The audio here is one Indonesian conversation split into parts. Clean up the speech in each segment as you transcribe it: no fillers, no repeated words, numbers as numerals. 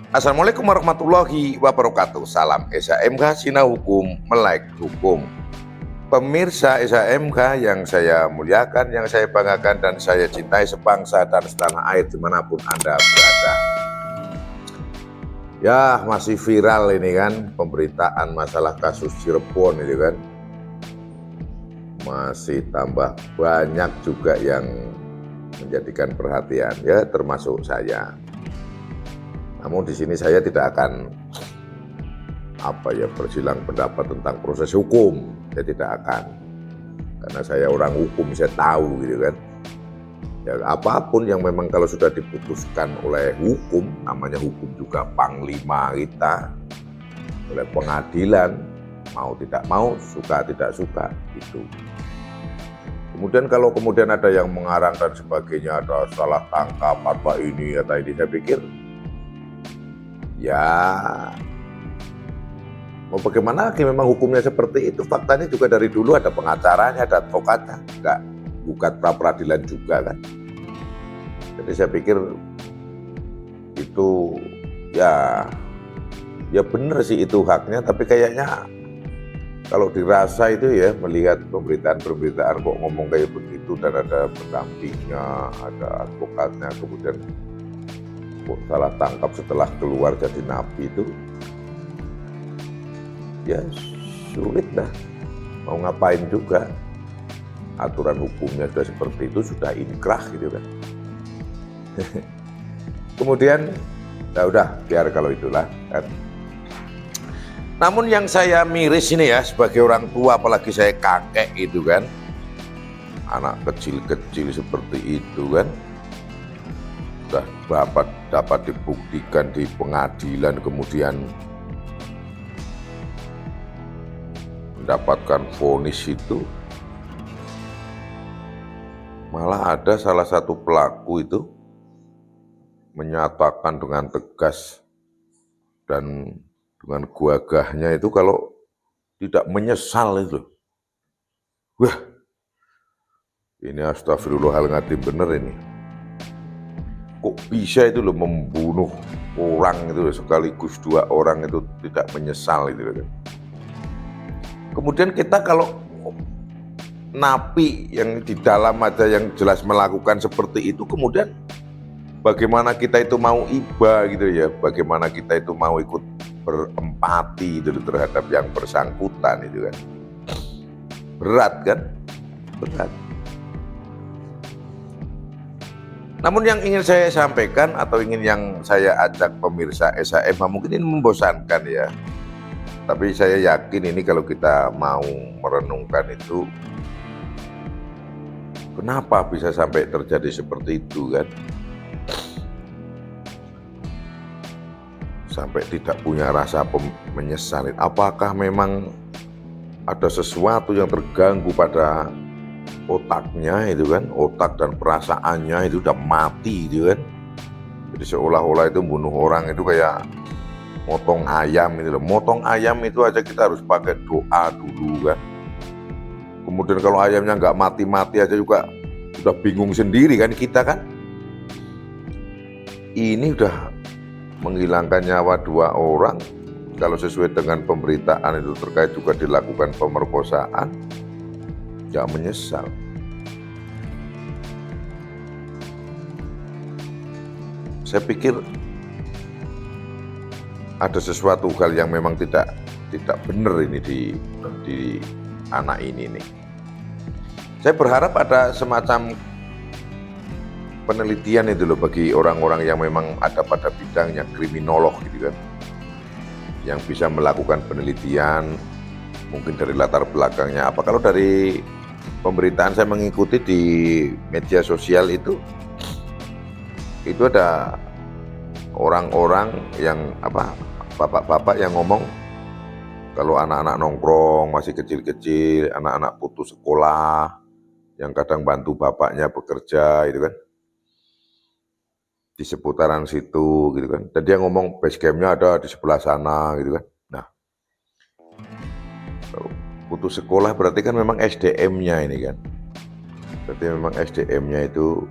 Assalamualaikum warahmatullahi wabarakatuh. Salam SHMK Sinau Hukum, Melek Hukum. Pemirsa SHMK yang saya muliakan, yang saya banggakan, dan saya cintai sebangsa dan setanah air dimanapun Anda berada. Ya, masih viral ini kan, pemberitaan masalah kasus Cirebon ini kan. Masih tambah banyak juga yang menjadikan perhatian, ya termasuk saya. Namun di sini saya tidak akan bersilang pendapat tentang proses hukum. Saya tidak akan, karena saya orang hukum, saya tahu gitu kan. Ya, apapun yang memang kalau sudah diputuskan oleh hukum, namanya hukum juga panglima kita, oleh pengadilan, mau tidak mau, suka tidak suka, itu. Kemudian kalau kemudian ada yang mengarang dan sebagainya, ada salah tangkap apa ini, saya pikir ya mau bagaimana lagi, memang hukumnya seperti itu. Faktanya juga dari dulu ada pengacaranya, ada advokatnya, nggak gugat pra peradilan juga kan. Jadi saya pikir itu ya benar sih, itu haknya, tapi kayaknya kalau dirasa itu ya, melihat pemberitaan kok ngomong kayak begitu dan ada pendampingnya, ada advokatnya, kemudian kok salah tangkap setelah keluar jadi napi, itu ya sulit dah, mau ngapain juga. Aturan hukumnya sudah seperti itu, sudah inkrah gitu kan. Kemudian ya udah, biar kalau itulah kan. Namun yang saya miris ini ya, sebagai orang tua, apalagi saya kakek itu kan, anak kecil-kecil seperti itu kan, sudah dapat dibuktikan di pengadilan, kemudian mendapatkan vonis itu, malah ada salah satu pelaku itu menyatakan dengan tegas dan dengan gagahnya itu kalau tidak menyesal itu. Wah, ini astagfirullahaladzim bener ini. Kok bisa itu loh membunuh orang itu sekaligus 2 orang itu tidak menyesal itu kan. Kemudian kita kalau napi yang di dalam aja yang jelas melakukan seperti itu, kemudian bagaimana kita itu mau iba gitu ya, bagaimana kita itu mau ikut berempati itu terhadap yang bersangkutan itu kan. Berat kan? Berat. Namun yang ingin saya sampaikan atau yang saya ajak pemirsa SHM, mungkin ini membosankan ya. Tapi saya yakin ini kalau kita mau merenungkan itu, kenapa bisa sampai terjadi seperti itu kan? Sampai tidak punya rasa menyesal. Apakah memang ada sesuatu yang terganggu pada otaknya itu kan, otak dan perasaannya itu udah mati itu kan. Jadi seolah-olah itu bunuh orang itu kayak motong ayam itu loh. Motong ayam itu aja kita harus pakai doa dulu kan. Kemudian kalau ayamnya nggak mati-mati aja juga udah bingung sendiri kan kita kan. Ini udah menghilangkan nyawa 2 orang, kalau sesuai dengan pemberitaan itu terkait juga dilakukan pemerkosaan, ya menyesal. Saya pikir ada sesuatu hal yang memang tidak benar ini di anak ini nih. Saya berharap ada semacam penelitian itu loh bagi orang-orang yang memang ada pada bidangnya, kriminolog gitu kan, yang bisa melakukan penelitian mungkin dari latar belakangnya apa. Kalau dari pemberitaan saya mengikuti di media sosial itu ada orang-orang yang bapak-bapak yang ngomong kalau anak-anak nongkrong masih kecil-kecil, anak-anak putus sekolah yang kadang bantu bapaknya bekerja itu kan, di seputaran situ gitu kan. Dan dia ngomong base camp-nya ada di sebelah sana gitu kan. Nah, kalau putus sekolah berarti kan memang SDM-nya ini kan. Berarti memang SDM-nya itu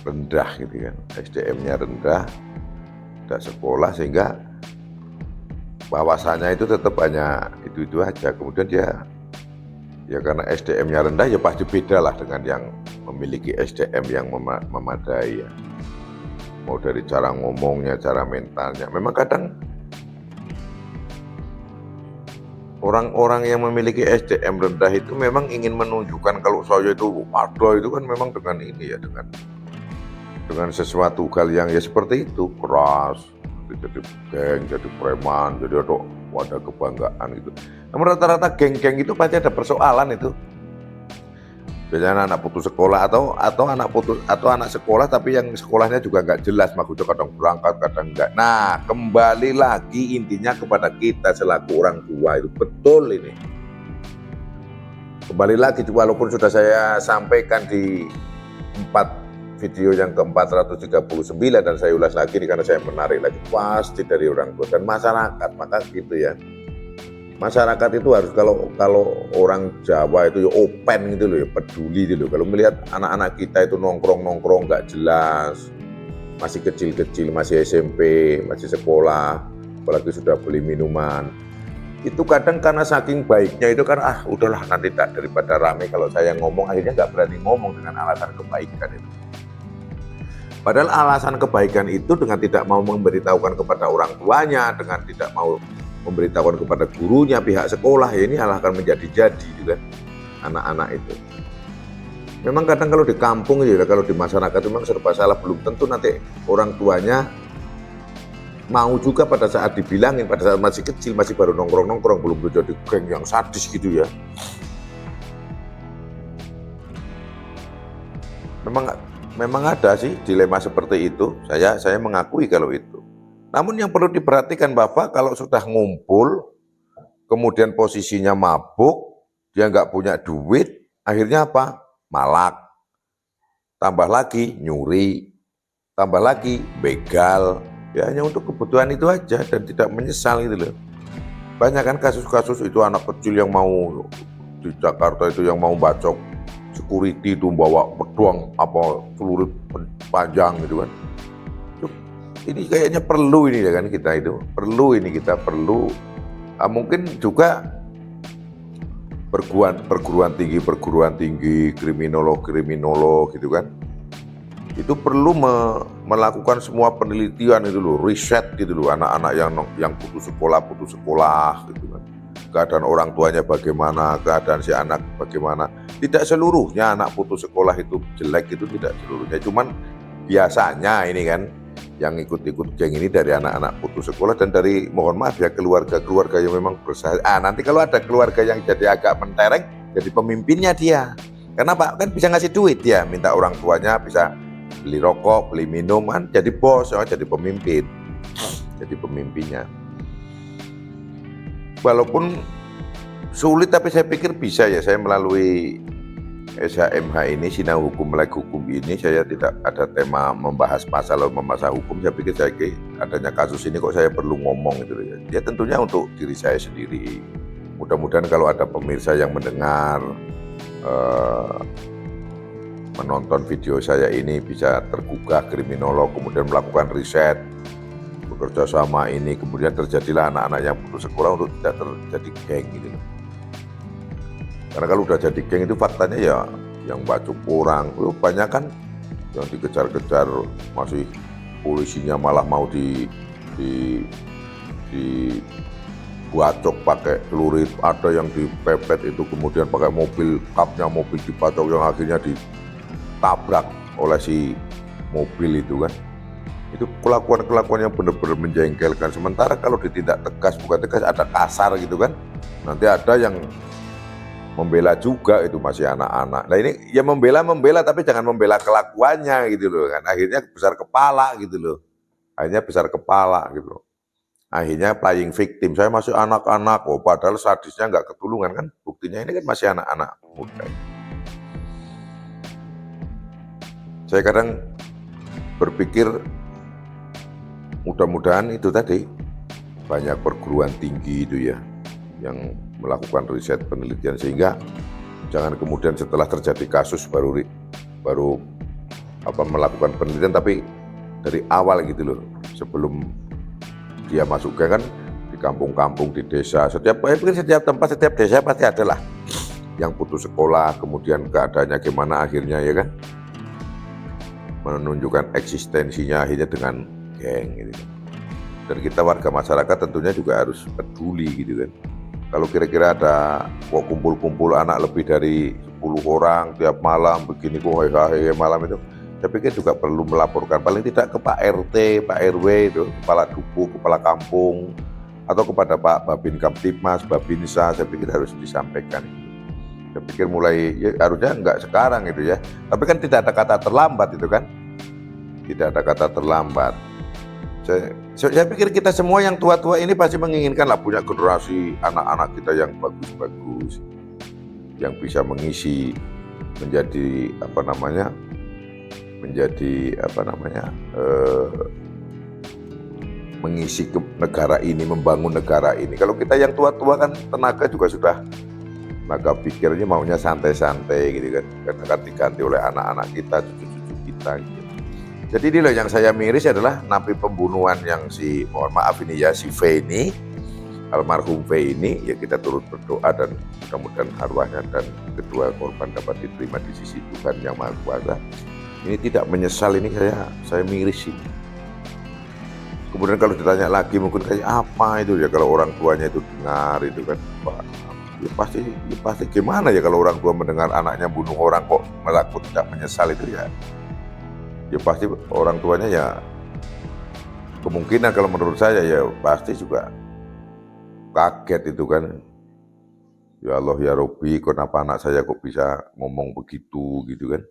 rendah gitu kan. SDM-nya rendah tidak sekolah, sehingga wawasannya itu tetap hanya itu aja. Kemudian dia ya karena SDM-nya rendah, ya pasti beda lah dengan yang memiliki SDM yang memadai ya. Mau dari cara ngomongnya, cara mentalnya. Memang kadang orang-orang yang memiliki SDM rendah itu memang ingin menunjukkan kalau saya itu ada itu kan memang dengan ini ya, dengan sesuatu hal yang ya seperti itu, keras, jadi geng, jadi preman, jadi ada kebanggaan gitu. Namun rata-rata geng-geng itu pasti ada persoalan itu. Biasanya anak putus sekolah atau anak sekolah tapi yang sekolahnya juga nggak jelas, maksudnya kadang berangkat kadang enggak. Nah, kembali lagi intinya kepada kita selaku orang tua itu betul ini. Kembali lagi walaupun sudah saya sampaikan di 4 video yang ke-439 dan saya ulas lagi ini karena saya menarik lagi, pasti dari orang tua dan masyarakat, maka gitu ya. Masyarakat itu harus kalau orang Jawa itu ya open gitu loh, ya peduli gitu loh. Kalau melihat anak-anak kita itu nongkrong nggak jelas, masih kecil-kecil, masih SMP, masih sekolah, apalagi sudah beli minuman, itu kadang karena saking baiknya itu kan udahlah nanti tak daripada rame kalau saya ngomong, akhirnya nggak berani ngomong dengan alasan kebaikan itu. Padahal alasan kebaikan itu dengan tidak mau memberitahukan kepada orang tuanya, dengan tidak mau memberitahukan kepada gurunya, pihak sekolah, ya ini akan menjadi-jadi gitu kan, anak-anak itu. Memang kadang kalau di kampung ya, kalau di masyarakat memang serba salah, belum tentu nanti orang tuanya mau juga pada saat dibilangin, pada saat masih kecil, masih baru nongkrong-nongkrong, belum jadi geng yang sadis gitu ya. Memang ada sih dilema seperti itu, saya mengakui kalau itu. Namun yang perlu diperhatikan Bapak, kalau sudah ngumpul, kemudian posisinya mabuk, dia nggak punya duit, akhirnya apa? Malak. Tambah lagi nyuri, tambah lagi begal, ya hanya untuk kebutuhan itu aja dan tidak menyesal gitu loh. Banyak kan kasus-kasus itu anak kecil yang mau di Jakarta itu yang mau bacok security itu bawa pedang celurit panjang gitu kan. Ini kayaknya perlu ini ya kan, kita perlu mungkin juga perguruan tinggi kriminolog gitu kan, itu perlu melakukan semua penelitian itu loh, riset gitu loh, anak-anak yang putus sekolah gitu kan, keadaan orang tuanya bagaimana, keadaan si anak bagaimana. Tidak seluruhnya anak putus sekolah itu jelek, itu tidak seluruhnya, cuman biasanya ini kan yang ikut-ikut geng ini dari anak-anak putus sekolah dan dari, mohon maaf ya, keluarga yang memang bersahaja. Nanti kalau ada keluarga yang jadi agak mentereng, jadi pemimpinnya dia. Kenapa? Kan bisa ngasih duit dia, minta orang tuanya bisa beli rokok, beli minuman, jadi bos, jadi pemimpin, jadi pemimpinnya. Walaupun sulit, tapi saya pikir bisa ya, saya melalui SHMH ini, Sinau Hukum Melek Hukum ini, saya tidak ada tema membahas masalah hukum. Saya pikir adanya kasus ini kok saya perlu ngomong gitu ya. Ya tentunya untuk diri saya sendiri. Mudah-mudahan kalau ada pemirsa yang mendengar, menonton video saya ini bisa tergugah kriminolog, kemudian melakukan riset, bekerja sama ini, kemudian terjadilah anak-anak yang putus sekolah untuk tidak terjadi geng gitu. Karena kalau udah jadi geng itu faktanya ya yang bacok orang, banyak kan yang dikejar-kejar, masih polisinya malah mau dibacok pakai celurit, ada yang dipepet itu kemudian pakai mobil, kapnya mobil dibacok yang akhirnya ditabrak oleh si mobil itu kan. Itu kelakuan-kelakuan yang benar-benar menjengkelkan. Sementara kalau ditindak tegas, bukan tegas, ada kasar gitu kan, nanti ada yang membela juga, itu masih anak-anak. Nah ini ya membela tapi jangan membela kelakuannya gitu loh kan. Akhirnya besar kepala gitu loh. Akhirnya playing victim. Saya masih anak-anak, padahal sadisnya nggak ketulungan kan. Buktinya ini kan masih anak-anak muda. Saya kadang berpikir mudah-mudahan itu tadi banyak perguruan tinggi itu ya yang melakukan riset penelitian, sehingga jangan kemudian setelah terjadi kasus baru melakukan penelitian, tapi dari awal gitu loh, sebelum dia masuk geng kan di kampung-kampung, di desa, mungkin setiap tempat, setiap desa pasti ada lah yang putus sekolah, kemudian keadaannya gimana akhirnya ya kan, menunjukkan eksistensinya akhirnya dengan geng gitu. Dan kita warga masyarakat tentunya juga harus peduli gitu kan. Kalau kira-kira ada kok kumpul-kumpul anak lebih dari 10 orang tiap malam begini kok hehehe malam itu, saya pikir juga perlu melaporkan paling tidak ke Pak RT, Pak RW itu, kepala duku, kepala kampung, atau kepada Pak Babin Kamtipmas, Babinsa, saya pikir harus disampaikan. Saya pikir mulai, ya harusnya enggak sekarang itu ya, tapi kan tidak ada kata terlambat itu kan, tidak ada kata terlambat. Saya pikir kita semua yang tua-tua ini pasti menginginkan lah punya generasi anak-anak kita yang bagus-bagus, yang bisa mengisi menjadi mengisi ke negara ini, membangun negara ini. Kalau kita yang tua-tua kan tenaga juga sudah, tenaga pikirnya maunya santai-santai gitu kan, karena akan diganti oleh anak-anak kita, cucu-cucu kita gitu. Jadi ini loh yang saya miris adalah napi pembunuhan yang mohon maaf ini ya, si V ini, almarhum V ini, ya kita turut berdoa dan mudah-mudahan arwahnya dan kedua korban dapat diterima di sisi Tuhan Yang Maha Kuasa. Ini tidak menyesal, ini saya miris sih. Kemudian kalau ditanya lagi mungkin kayak apa itu ya kalau orang tuanya itu dengar itu kan, Pak, ya pasti gimana ya kalau orang tua mendengar anaknya bunuh orang kok melakukan tidak menyesal itu ya. Ya pasti orang tuanya ya kemungkinan kalau menurut saya ya pasti juga kaget itu kan. Ya Allah ya Robbi, kenapa anak saya kok bisa ngomong begitu gitu kan.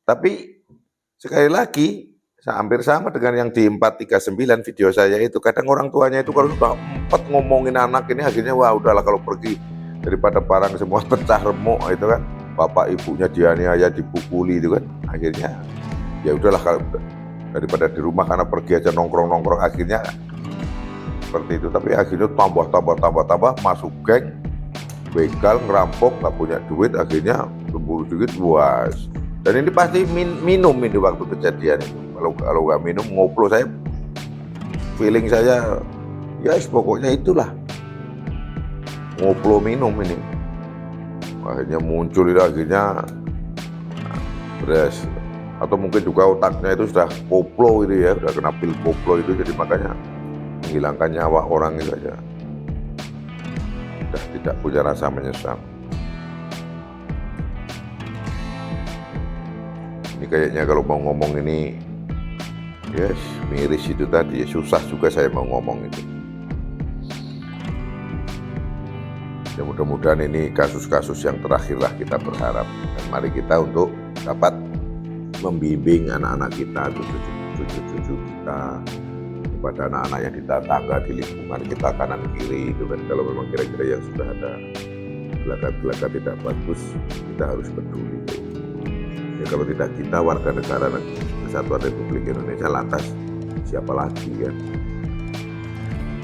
Tapi sekali lagi hampir sama dengan yang di 439 video saya itu, kadang orang tuanya itu kalau sudah empat ngomongin anak ini akhirnya wah udahlah kalau pergi daripada barang semua pecah remuk itu kan, bapak ibunya dianiaya, dipukuli itu kan, akhirnya ya udahlah kalau daripada di rumah karena pergi aja nongkrong akhirnya seperti itu. Tapi akhirnya tambah masuk geng, begal, ngerampok, nggak punya duit, akhirnya cemburu dikit buas. Dan ini pasti minum ini waktu kejadian itu. Kalau nggak minum ngoplo, saya feeling saya ya pokoknya itulah ngoplo minum ini. Akhirnya muncul itu akhirnya beres. Atau mungkin juga otaknya itu sudah koplo itu ya, sudah kena pil koplo itu, jadi makanya menghilangkan nyawa orang itu aja. Sudah tidak punya rasa menyesal. Ini kayaknya kalau mau ngomong ini, yes, miris itu tadi, susah juga saya mau ngomong itu. Ya mudah-mudahan ini kasus-kasus yang terakhir lah kita berharap. Dan mari kita untuk dapat membimbing anak-anak kita, cucu-cucu kita, kepada anak-anak yang di tetangga, di lingkungan kita kanan kiri itu kan, kalau memang kira-kira yang sudah ada gelagat-gelagat tidak bagus, kita harus peduli. Ya kalau tidak kita, warga negara Kesatuan Republik Indonesia, lantas siapa lagi kan?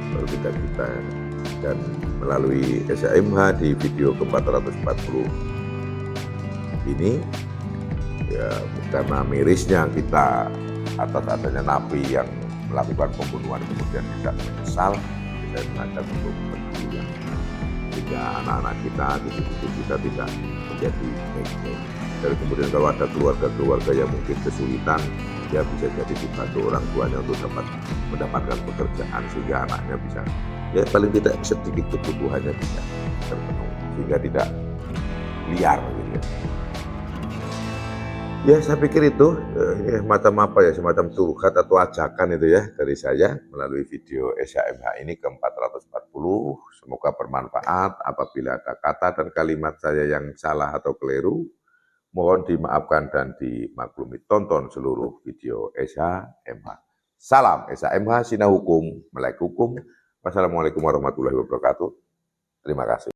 Kalau tidak kita. Dan melalui SAMH di video ke-440 ini, ya karena mirisnya kita atas adanya napi yang melakukan pembunuhan kemudian tidak menyesal, saya mengajak untuk peduli sehingga anak-anak kita, cucu-cucu kita tidak menjadi geng-geng. Dan kemudian kalau ada keluarga-keluarga yang mungkin kesulitan, ya bisa jadi dibantu orang tuanya untuk mendapatkan pekerjaan sehingga anaknya bisa, ya paling tidak sedikit kebutuhannya bisa terpenuhi sehingga tidak liar gitu ya. Ya saya pikir itu semacam apa ya, semacam curhat atau ajakan itu ya dari saya melalui video SAMH ini ke-440. Semoga bermanfaat. Apabila ada kata dan kalimat saya yang salah atau keliru, mohon dimaafkan dan dimaklumi. Tonton seluruh video SAMH. Salam SAMH, Sinah Hukum, Melek Hukum. Wassalamualaikum warahmatullahi wabarakatuh. Terima kasih.